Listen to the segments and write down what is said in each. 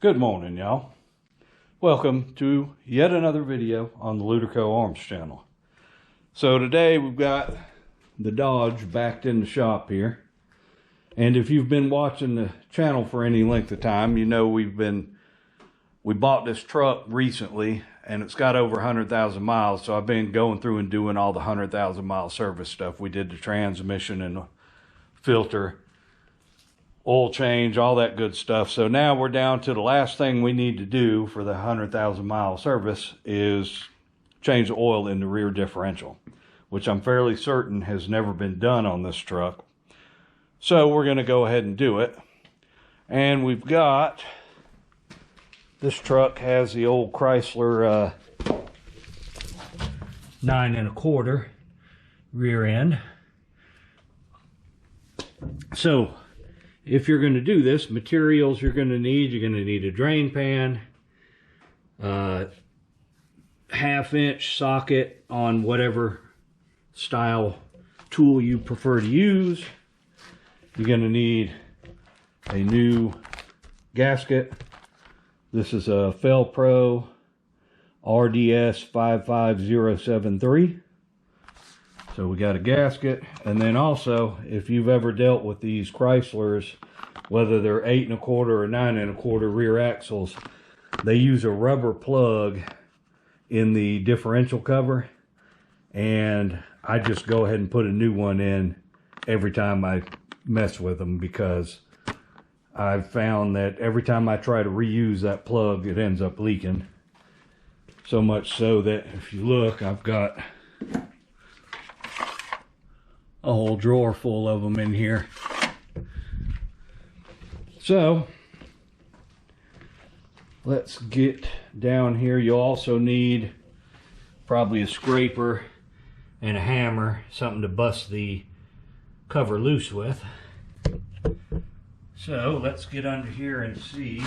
Good morning, y'all. Welcome to yet another video on the Luderco Arms channel. So today we've got the Dodge backed in the shop here. And if you've been watching the channel for any length of time, you know we bought this truck recently and it's got over 100,000 miles. So I've been going through and doing all the 100,000 mile service stuff. We did the transmission and filter, oil change, all that good stuff. So now we're down to the last thing we need to do for the 100,000 mile service is change the oil in the rear differential, which I'm fairly certain has never been done on this truck. So we're going to go ahead and do it. And we've got, this truck has the old Chrysler 9 1/4 rear end. So if you're going to do this, materials you're going to need a drain pan, 1/2-inch socket on whatever style tool you prefer to use. You're going to need a new gasket. This is a Felpro RDS 55073. So we got a gasket, and then also, if you've ever dealt with these Chryslers, whether they're 8 1/4 or 9 1/4 rear axles, they use a rubber plug in the differential cover, and I just go ahead and put a new one in every time I mess with them, because I've found that every time I try to reuse that plug, it ends up leaking. So much so that if you look, I've got a whole drawer full of them in here. So let's get down here. You'll also need probably a scraper and a hammer, something to bust the cover loose with. So let's get under here and see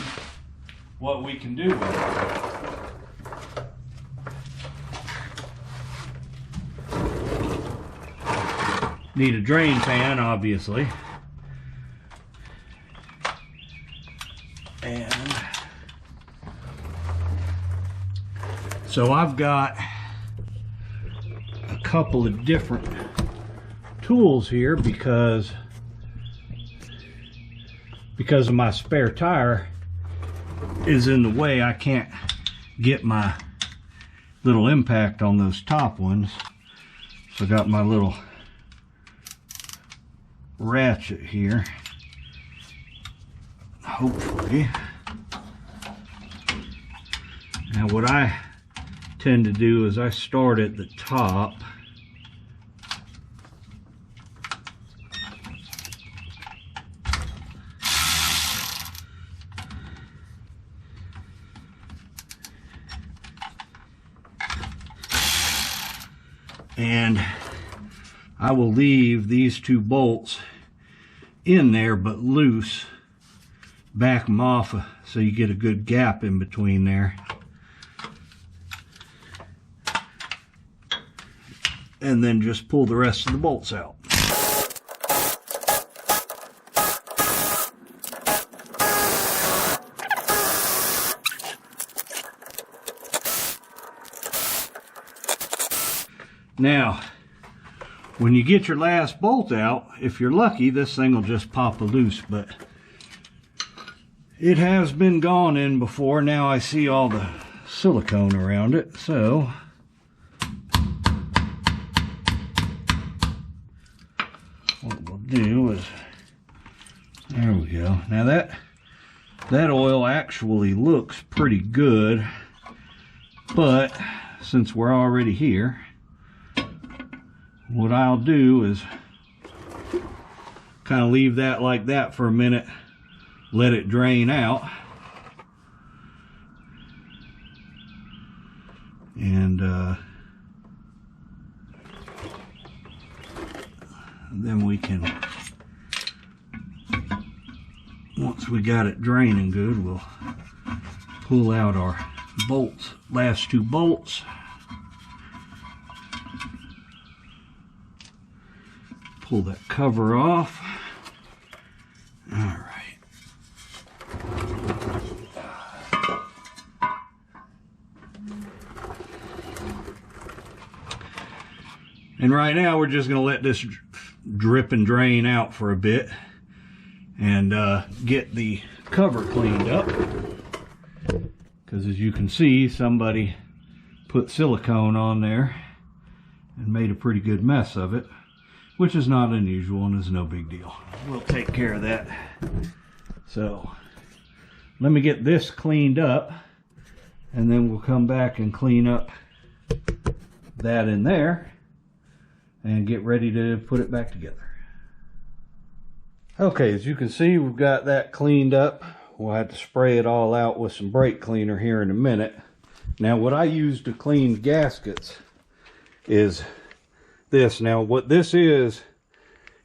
what we can do with it. Need a drain pan, obviously. And so I've got a couple of different tools here because of my spare tire is in the way. I can't get my little impact on those top ones. So I got my little ratchet here, hopefully. Now what I tend to do is I start at the top and I will leave these two bolts in there but loose, back them off so you get a good gap in between there, and then just pull the rest of the bolts out. Now when you get your last bolt out, if you're lucky, this thing will just pop loose, but it has been gone in before. Now I see all the silicone around it, so what we'll do is, there we go. Now that oil actually looks pretty good, but since we're already here, what I'll do is kind of leave that like that for a minute, let it drain out, and then we can, once we got it draining good, we'll pull out our bolts, last two bolts. Pull that cover off. All right. And right now we're just going to let this drip and drain out for a bit and get the cover cleaned up, because as you can see, somebody put silicone on there and made a pretty good mess of it, which is not unusual and is no big deal. We'll take care of that. So let me get this cleaned up, and then we'll come back and clean up that in there and get ready to put it back together. Okay, as you can see, we've got that cleaned up. We'll have to spray it all out with some brake cleaner here in a minute. Now, what I use to clean gaskets is this. Now, what this is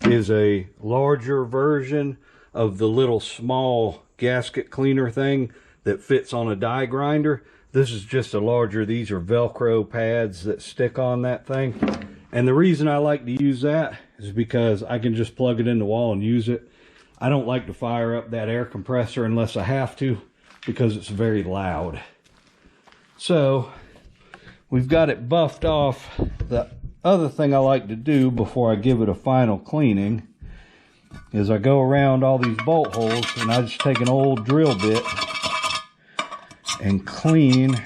a larger version of the little small gasket cleaner thing that fits on a die grinder. This is just a larger, these are Velcro pads that stick on that thing. And the reason I like to use that is because I can just plug it in the wall and use it. I don't like to fire up that air compressor unless I have to, because it's very loud. So we've got it buffed off. The other thing I like to do before I give it a final cleaning is I go around all these bolt holes and I just take an old drill bit and clean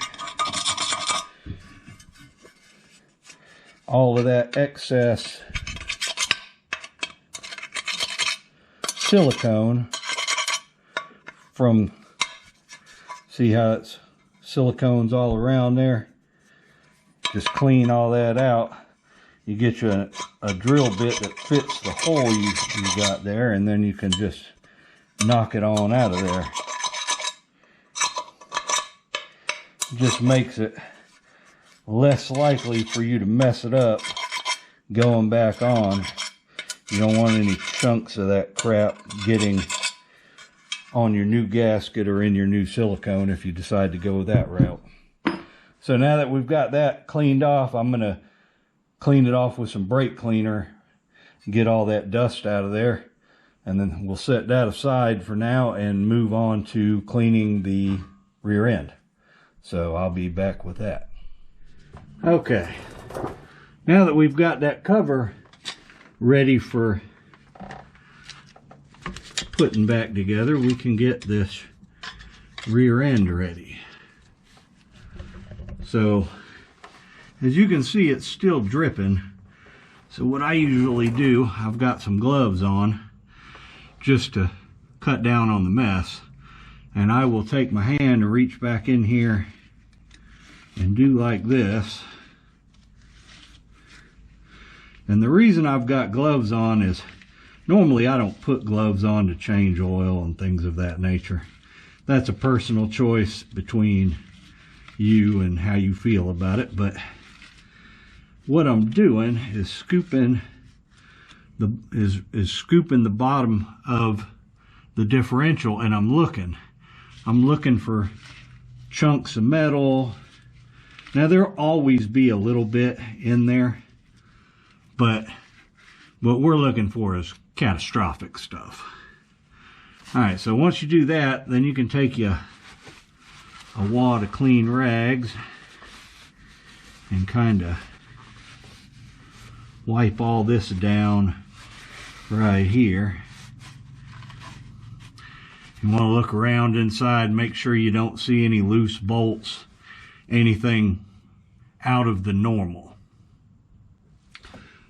all of that excess silicone from, see how it's silicone's all around there. Just clean all that out. You get you a drill bit that fits the hole you got there, and then you can just knock it on out of there. Just makes it less likely for you to mess it up going back on. You don't want any chunks of that crap getting on your new gasket or in your new silicone if you decide to go that route. So now that we've got that cleaned off, I'm going to clean it off with some brake cleaner, get all that dust out of there, and then we'll set that aside for now and move on to cleaning the rear end. So I'll be back with that. Okay, now that we've got that cover ready for putting back together, we can get this rear end ready. So as you can see, it's still dripping. So what I usually do, I've got some gloves on just to cut down on the mess, and I will take my hand and reach back in here and do like this. And the reason I've got gloves on is normally I don't put gloves on to change oil and things of that nature. That's a personal choice between you and how you feel about it. But what I'm doing is scooping the bottom of the differential, and I'm looking for chunks of metal. Now there'll always be a little bit in there, but what we're looking for is catastrophic stuff. All right, so once you do that, then you can take a wad of clean rags and kind of wipe all this down right here. You want to look around inside, make sure you don't see any loose bolts, anything out of the normal.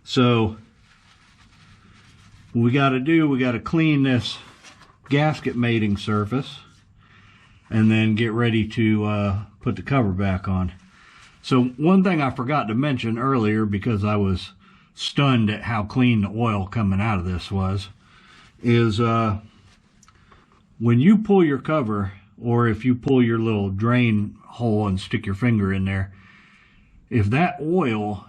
So what we got to do, we got to clean this gasket mating surface and then get ready to put the cover back on. So one thing I forgot to mention earlier, because I was stunned at how clean the oil coming out of this was, is when you pull your cover, or if you pull your little drain hole and stick your finger in there, if that oil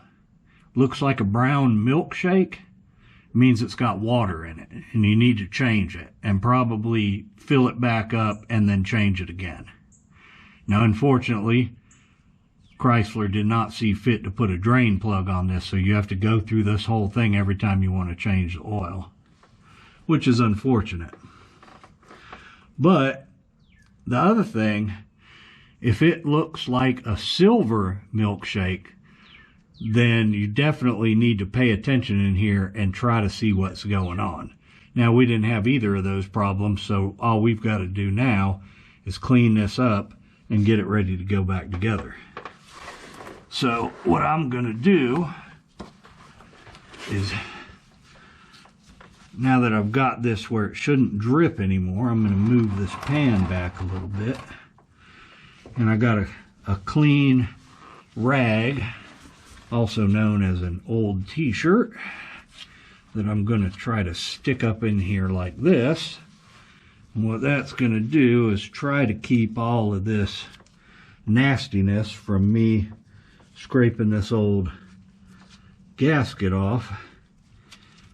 looks like a brown milkshake, it means it's got water in it, and you need to change it and probably fill it back up and then change it again. Now, unfortunately, Chrysler did not see fit to put a drain plug on this, so you have to go through this whole thing every time you want to change the oil, which is unfortunate. But the other thing, if it looks like a silver milkshake, then you definitely need to pay attention in here and try to see what's going on. Now, we didn't have either of those problems, so all we've got to do now is clean this up and get it ready to go back together. So what I'm going to do is, now that I've got this where it shouldn't drip anymore, I'm going to move this pan back a little bit. And I got a clean rag, also known as an old t-shirt, that I'm going to try to stick up in here like this. And what that's going to do is try to keep all of this nastiness from me scraping this old gasket off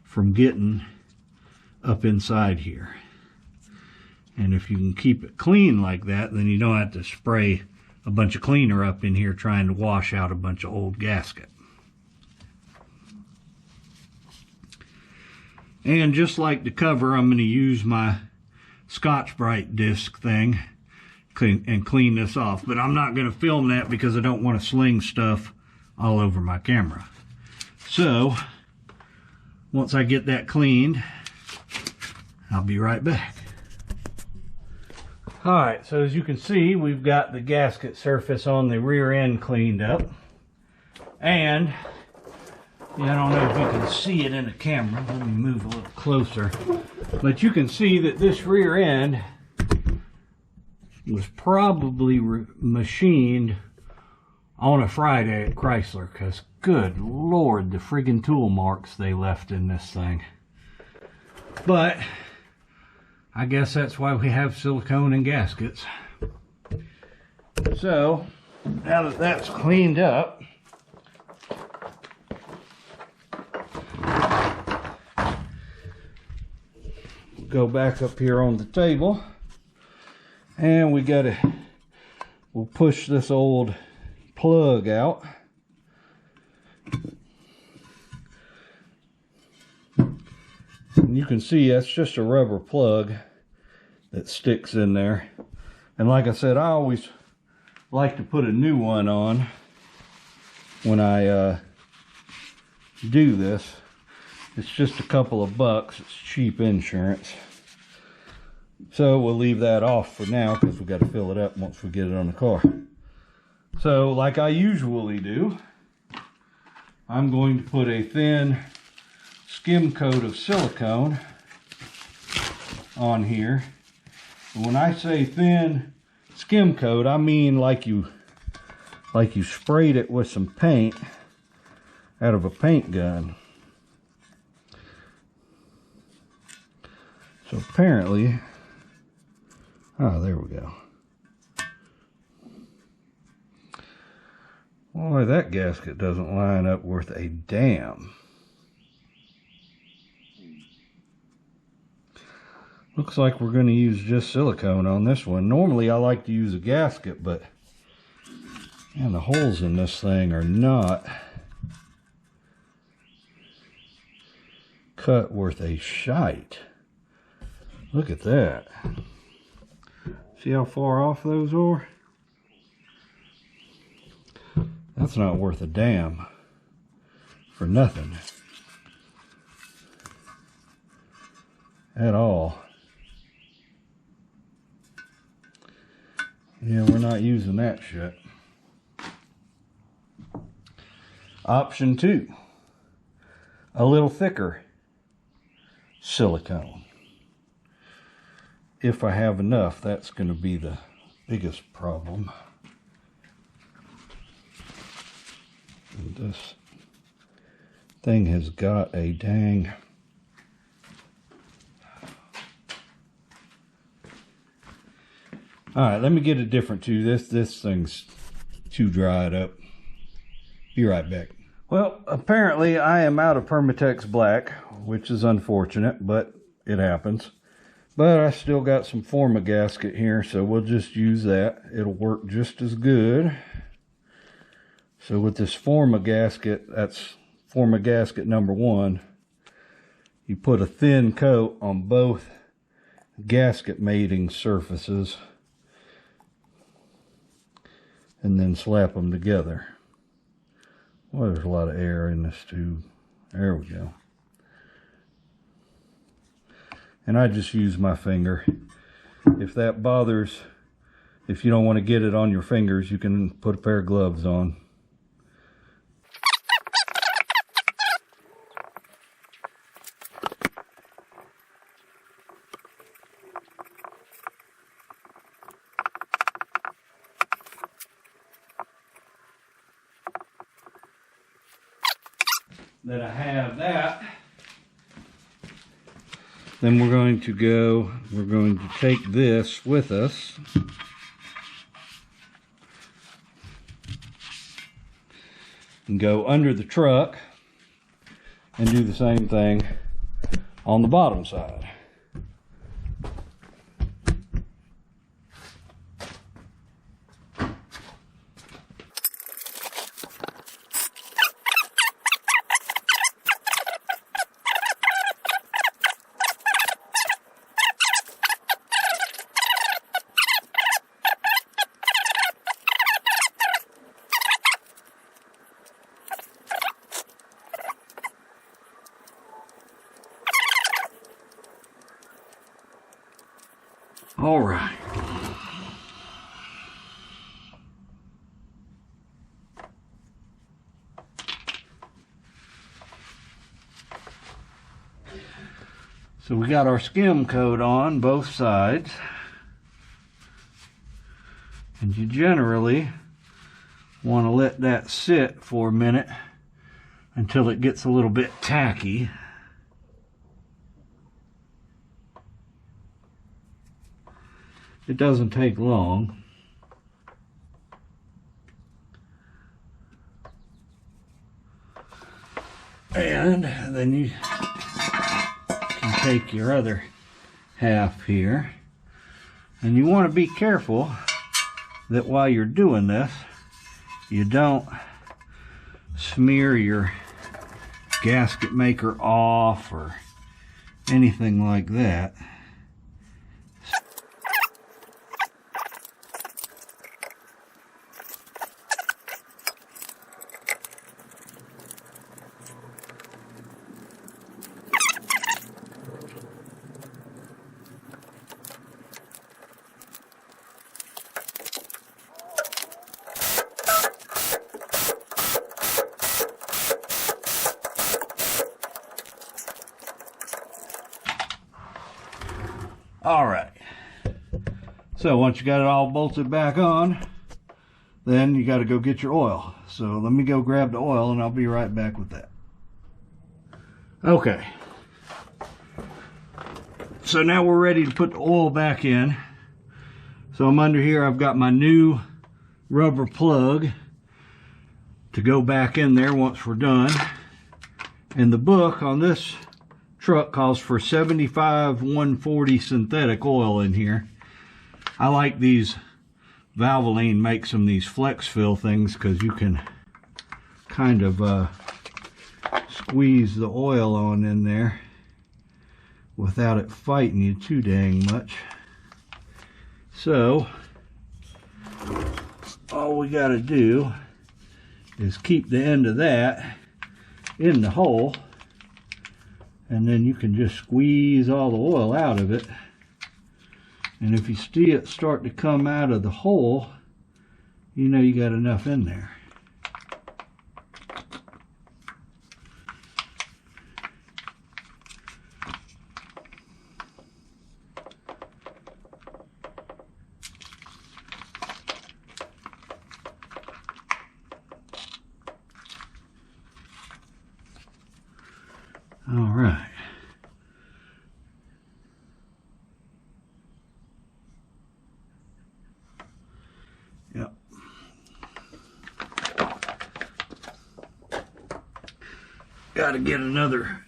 from getting up inside here. And if you can keep it clean like that, then you don't have to spray a bunch of cleaner up in here trying to wash out a bunch of old gasket. And just like the cover, I'm going to use my Scotch-Brite disc thing and clean this off. But I'm not going to film that because I don't want to sling stuff all over my camera. So, once I get that cleaned, I'll be right back. Alright, so as you can see, we've got the gasket surface on the rear end cleaned up. And I don't know if you can see it in the camera. Let me move a little closer. But you can see that this rear end was probably machined on a Friday at Chrysler, because good Lord, the friggin' tool marks they left in this thing. But I guess that's why we have silicone and gaskets. So now that that's cleaned up, we'll go back up here on the table, and we'll push this old plug out. And you can see that's just a rubber plug that sticks in there. And like I said, I always like to put a new one on when I do this. It's just a couple of bucks. It's cheap insurance. So we'll leave that off for now because we've got to fill it up once we get it on the car. So like I usually do, I'm going to put a thin skim coat of silicone on here. And when I say thin skim coat, I mean like you sprayed it with some paint out of a paint gun. So apparently, oh, there we go. Boy, that gasket doesn't line up worth a damn. Looks like we're going to use just silicone on this one. Normally I like to use a gasket, but man, the holes in this thing are not cut worth a shite. Look at that. See how far off those are? That's not worth a damn for nothing at all. Yeah, we're not using that shit. Option 2, a little thicker silicone. If I have enough, that's going to be the biggest problem. And this thing has got a dang Alright, let me get a different too. This thing's too dried up. Be right back. Well, apparently I am out of Permatex Black, which is unfortunate, but it happens. But I still got some Forma gasket here, so we'll just use that. It'll work just as good. So with this Forma gasket, that's Forma gasket number 1, you put a thin coat on both gasket mating surfaces and then slap them together Well, there's a lot of air in this tube. There we go. And I just use my finger. If that bothers, if you don't want to get it on your fingers, you can put a pair of gloves on. That I have that, then we're going to take this with us and go under the truck and do the same thing on the bottom side. All right. So we got our skim coat on both sides. And you generally want to let that sit for a minute until it gets a little bit tacky. It doesn't take long. And then you can take your other half here. And you want to be careful that while you're doing this, you don't smear your gasket maker off or anything like that. All right, so once you got it all bolted back on, then you got to go get your oil. So let me go grab the oil and I'll be right back with that. Okay, so now we're ready to put the oil back in. So I'm under here, I've got my new rubber plug to go back in there once we're done. And the book on this truck calls for 75-140 synthetic oil in here. I like these. Valvoline makes them these flex fill things because you can kind of squeeze the oil on in there without it fighting you too dang much. So all we got to do is keep the end of that in the hole, and then you can just squeeze all the oil out of it. And if you see it start to come out of the hole, you know you got enough in there. All right. Yep. Got to get another.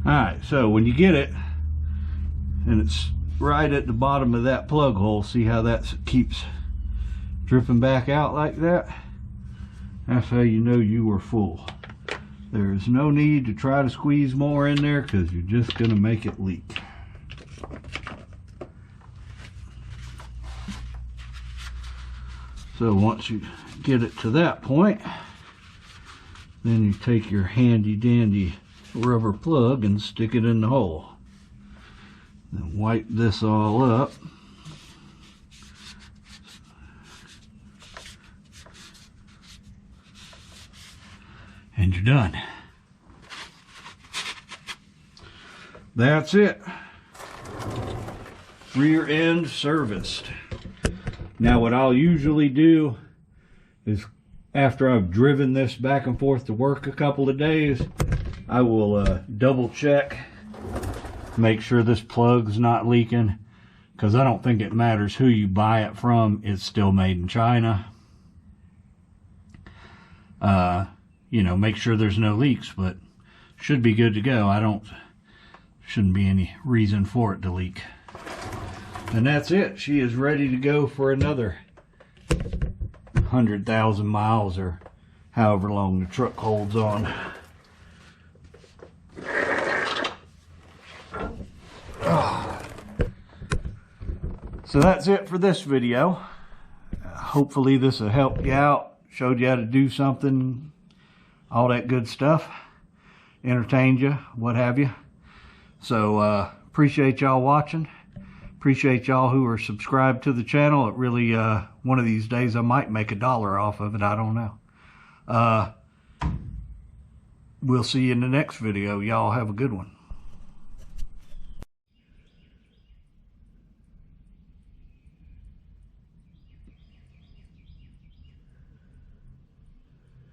Alright, so when you get it and it's right at the bottom of that plug hole, see how that keeps dripping back out like that? That's how you know you are full. There's no need to try to squeeze more in there because you're just going to make it leak. So once you get it to that point, then you take your handy dandy rubber plug and stick it in the hole. Then wipe this all up. And you're done. That's it. Rear end serviced. Now what I'll usually do is, after I've driven this back and forth to work a couple of days, I will double check, make sure this plug's not leaking, because I don't think it matters who you buy it from, it's still made in China. You know, make sure there's no leaks, but should be good to go. Shouldn't be any reason for it to leak. And that's it. She is ready to go for another 100,000 miles or however long the truck holds on. So that's it for this video. Hopefully this will help you out, showed you how to do something, all that good stuff, entertained you, what have you. So appreciate y'all watching. Appreciate y'all who are subscribed to the channel. It really, one of these days I might make $1 off of it. I don't know. We'll see you in the next video. Y'all have a good one.